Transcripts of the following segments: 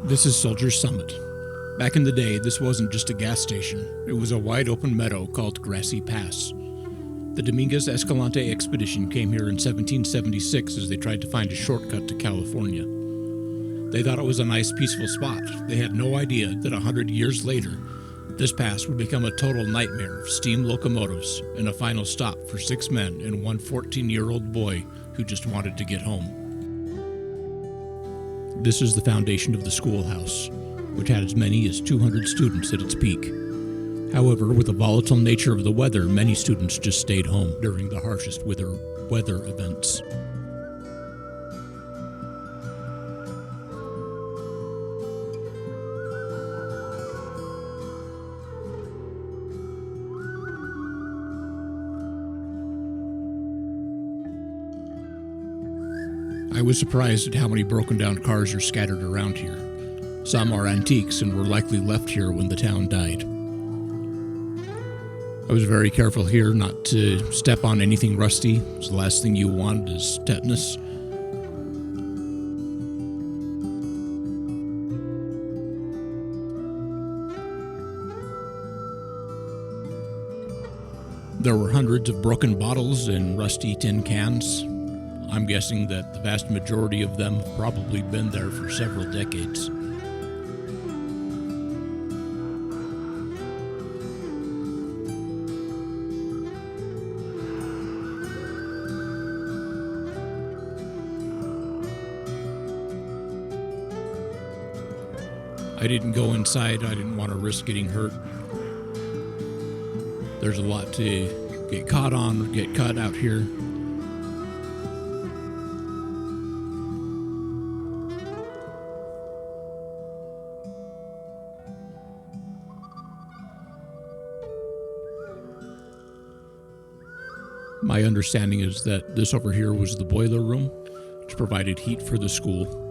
This is Soldier Summit. Back in the day, this wasn't just a gas station. It was a wide open meadow called Grassy Pass. The Dominguez Escalante expedition came here in 1776 as they tried to find a shortcut to California. They thought it was a nice, peaceful spot. They had no idea that 100 years later, this pass would become a total nightmare of steam locomotives and a final stop for 6 men and one 14-year-old boy who just wanted to get home. This is the foundation of the schoolhouse, which had as many as 200 students at its peak. However, with the volatile nature of the weather, many students just stayed home during the harshest weather events. I was surprised at how many broken down cars are scattered around here. Some are antiques and were likely left here when the town died. I was very careful here not to step on anything rusty, as the last thing you want is tetanus. There were hundreds of broken bottles and rusty tin cans. I'm guessing that the vast majority of them have probably been there for several decades. I didn't go inside. I didn't want to risk getting hurt. There's a lot to get caught on, get cut out here. My understanding is that this over here was the boiler room, which provided heat for the school.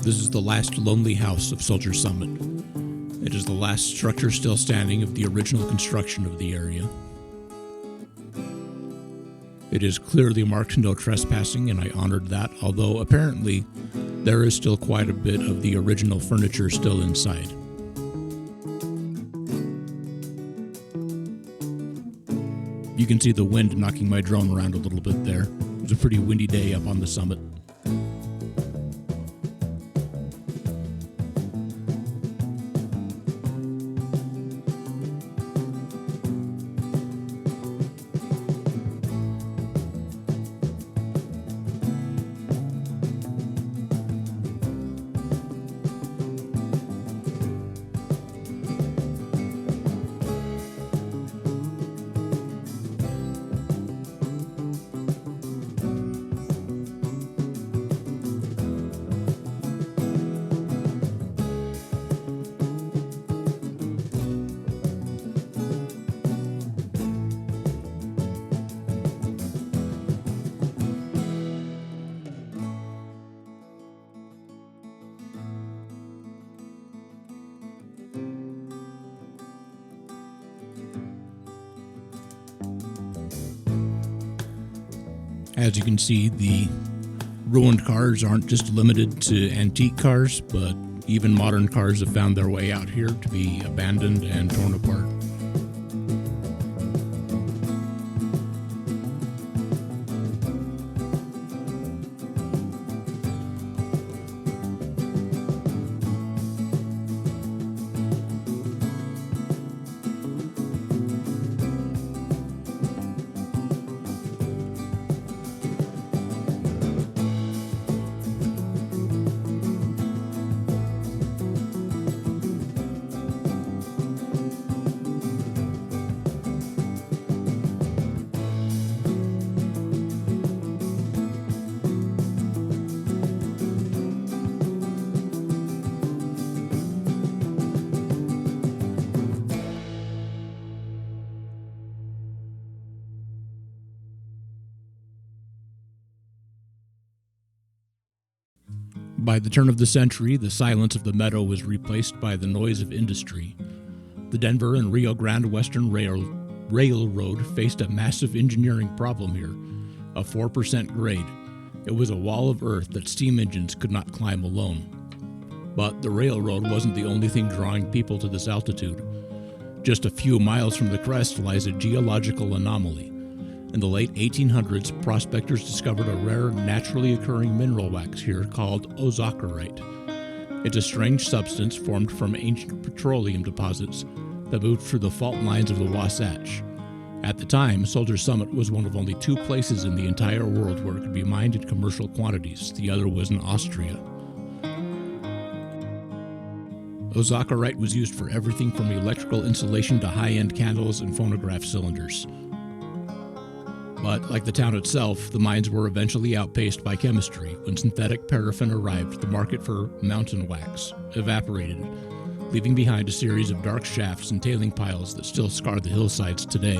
This is the last lonely house of Soldier Summit. It is the last structure still standing of the original construction of the area. It is clearly marked no trespassing, and I honored that, although apparently there is still quite a bit of the original furniture still inside. You can see the wind knocking my drone around a little bit there. It was a pretty windy day up on the summit. As you can see, the ruined cars aren't just limited to antique cars, but Even modern cars have found their way out here to be abandoned and torn apart. By the turn of the century, the silence of the meadow was replaced by the noise of industry. The Denver and Rio Grande Western Railroad faced a massive engineering problem here, a 4% grade. It was a wall of earth that steam engines could not climb alone. But the railroad wasn't the only thing drawing people to this altitude. Just a few miles from the crest lies a geological anomaly. In the late 1800s, prospectors discovered a rare, naturally occurring mineral wax here called ozokerite. It's a strange substance formed from ancient petroleum deposits that moved through the fault lines of the Wasatch. At the time, Soldier Summit was one of only 2 places in the entire world where it could be mined in commercial quantities. The other was in Austria. Ozokerite was used for everything from electrical insulation to high-end candles and phonograph cylinders. But, like the town itself, the mines were eventually outpaced by chemistry. When synthetic paraffin arrived, the market for mountain wax evaporated, leaving behind a series of dark shafts and tailing piles that still scar the hillsides today.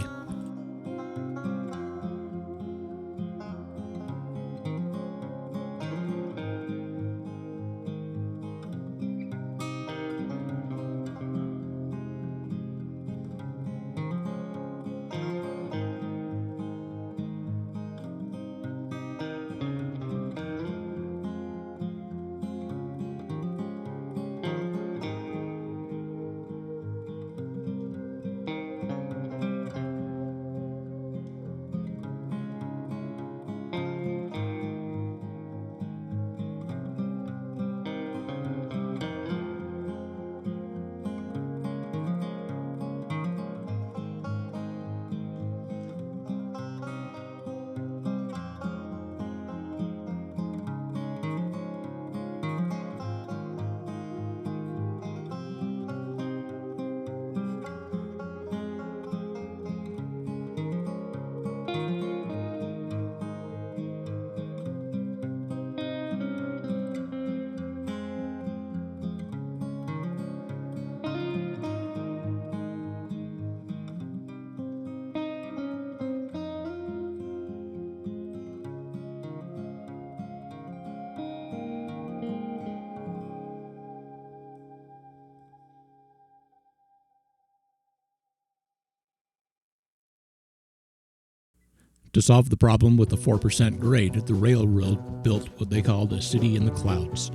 To solve the problem with the 4% grade, the railroad built what they called a city in the clouds.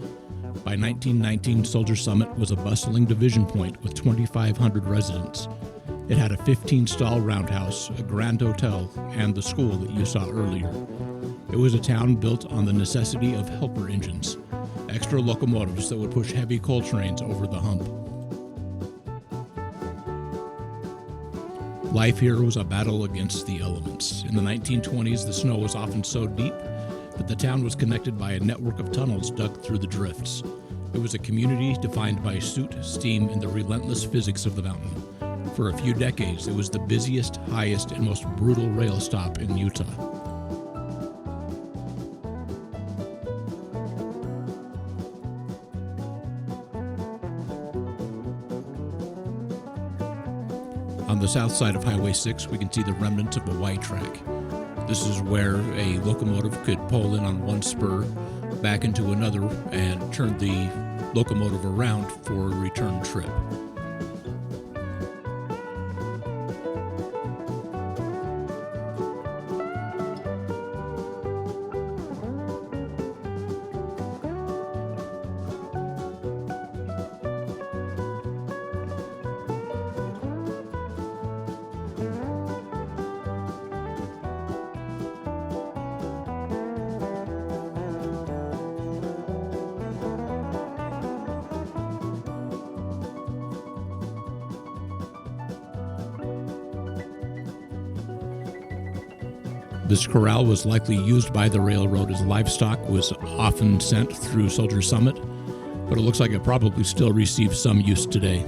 By 1919, Soldier Summit was a bustling division point with 2,500 residents. It had a 15-stall roundhouse, a grand hotel, and the school that you saw earlier. It was a town built on the necessity of helper engines, extra locomotives that would push heavy coal trains over the hump. Life here was a battle against the elements. In the 1920s, the snow was often so deep that the town was connected by a network of tunnels dug through the drifts. It was a community defined by soot, steam, and the relentless physics of the mountain. For a few decades, it was the busiest, highest, and most brutal rail stop in Utah. On the south side of Highway 6, we can see the remnants of a Y track. This is where a locomotive could pull in on one spur, back into another, and turn the locomotive around for a return trip. This corral was likely used by the railroad as livestock was often sent through Soldier Summit, but it looks like it probably still receives some use today.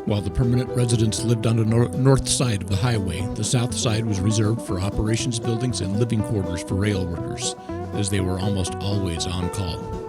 While the permanent residents lived on the north side of the highway, the south side was reserved for operations buildings and living quarters for rail workers, as they were almost always on call.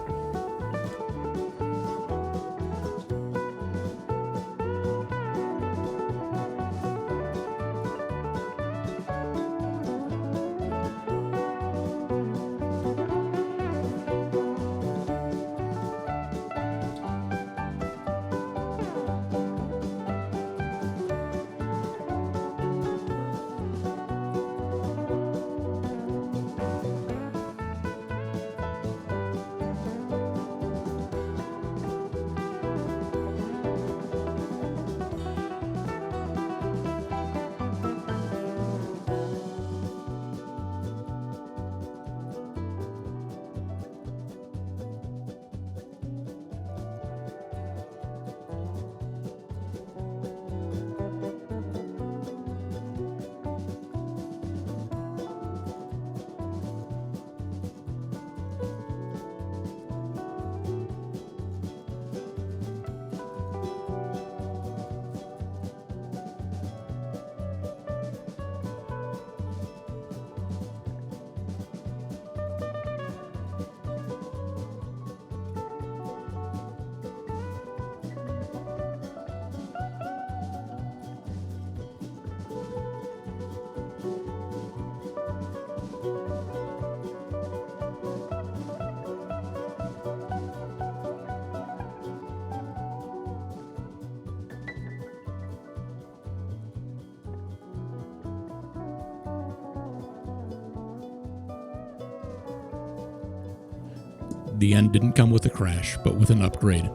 The end didn't come with a crash, but with an upgrade.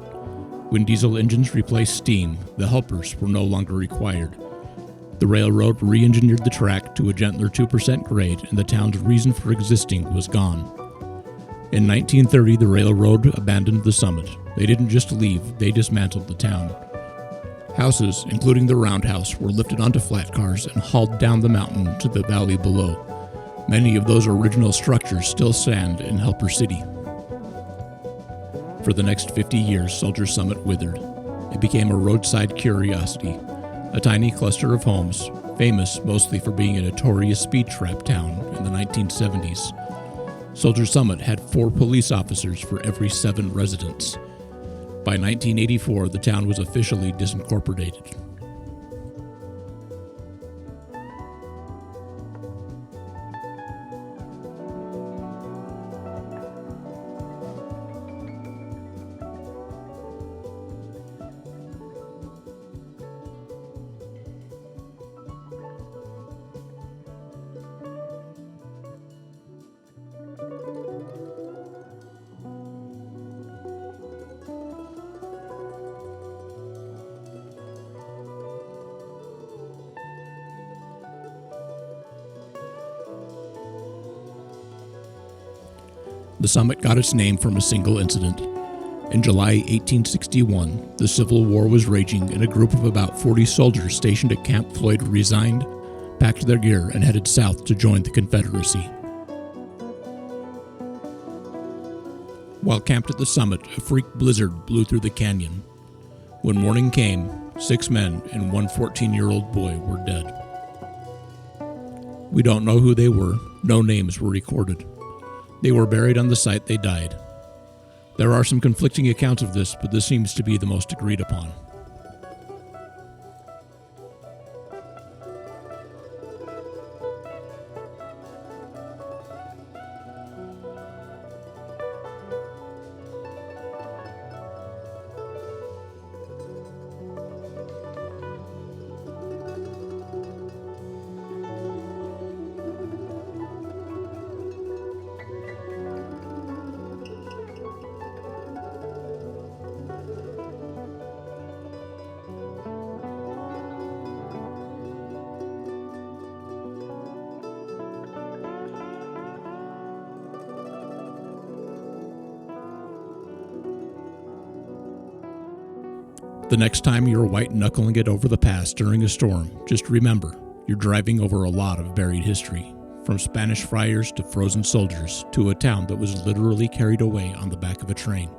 When diesel engines replaced steam, the helpers were no longer required. The railroad re-engineered the track to a gentler 2% grade, and the town's reason for existing was gone. In 1930, the railroad abandoned the summit. They didn't just leave, they dismantled the town. Houses, including the roundhouse, were lifted onto flat cars and hauled down the mountain to the valley below. Many of those original structures still stand in Helper City. For the next 50 years, Soldier Summit withered. It became a roadside curiosity, a tiny cluster of homes, famous mostly for being a notorious speed trap town in the 1970s. Soldier Summit had 4 police officers for every 7 residents. By 1984, the town was officially disincorporated. The summit got its name from a single incident. In July 1861, the Civil War was raging, and a group of about 40 soldiers stationed at Camp Floyd resigned, packed their gear, and headed south to join the Confederacy. While camped at the summit, a freak blizzard blew through the canyon. When morning came, 6 men and one 14-year-old boy were dead. We don't know who they were. No names were recorded. They were buried on the site they died. There are some conflicting accounts of this, but this seems to be the most agreed upon. The next time you're white-knuckling it over the pass during a storm, just remember, you're driving over a lot of buried history, from Spanish friars to frozen soldiers to a town that was literally carried away on the back of a train.